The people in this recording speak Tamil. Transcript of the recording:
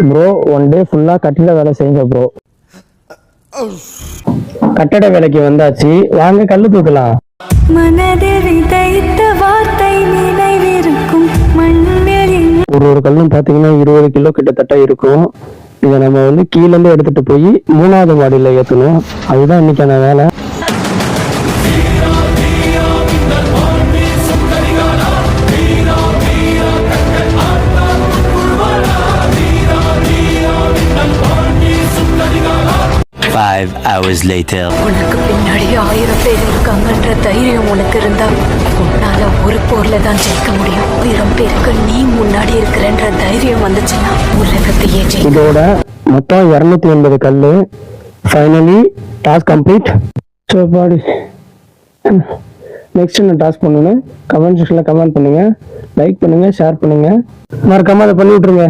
ப்ரோ ஒன் டே ஃபுல்லாக கட்டிட வேலை செய்யுங்க ப்ரோ. கட்டட வேலைக்கு வந்தாச்சு, வாங்க கல்லு தூக்கலாம். ஒரு கல்லும் பார்த்தீங்கன்னா 20 கிலோ கிட்டத்தட்ட இருக்கும். இதை நம்ம கீழேருந்து எடுத்துட்டு போய் 3வது மாடியில் ஏற்றணும். அதுதான் இன்னைக்கான வேலை. உனக்கு பின்னாடி 1000 பேர் இருக்காங்கன்ற தைரியம் உனக்கு இருந்தா உன்னால ஒரு போர்ல தான் ஜெயிக்க முடியும். 1000 பேருக்கு நீ முன்னாடி இருக்கிறன்ற தைரியம் வந்துச்சுன்னா உலகத்தையே ஜெயிக்க. இதோட மொத்தம் 280 கல்லு. Finally task complete. So body next என்ன டாஸ்க் பண்ணணும் கமெண்ட் செக்ஷனில் கமெண்ட் பண்ணுங்கள், லைக் பண்ணுங்கள், ஷேர் பண்ணுங்கள், மறக்காமல் அதை பண்ணி விட்ருங்க.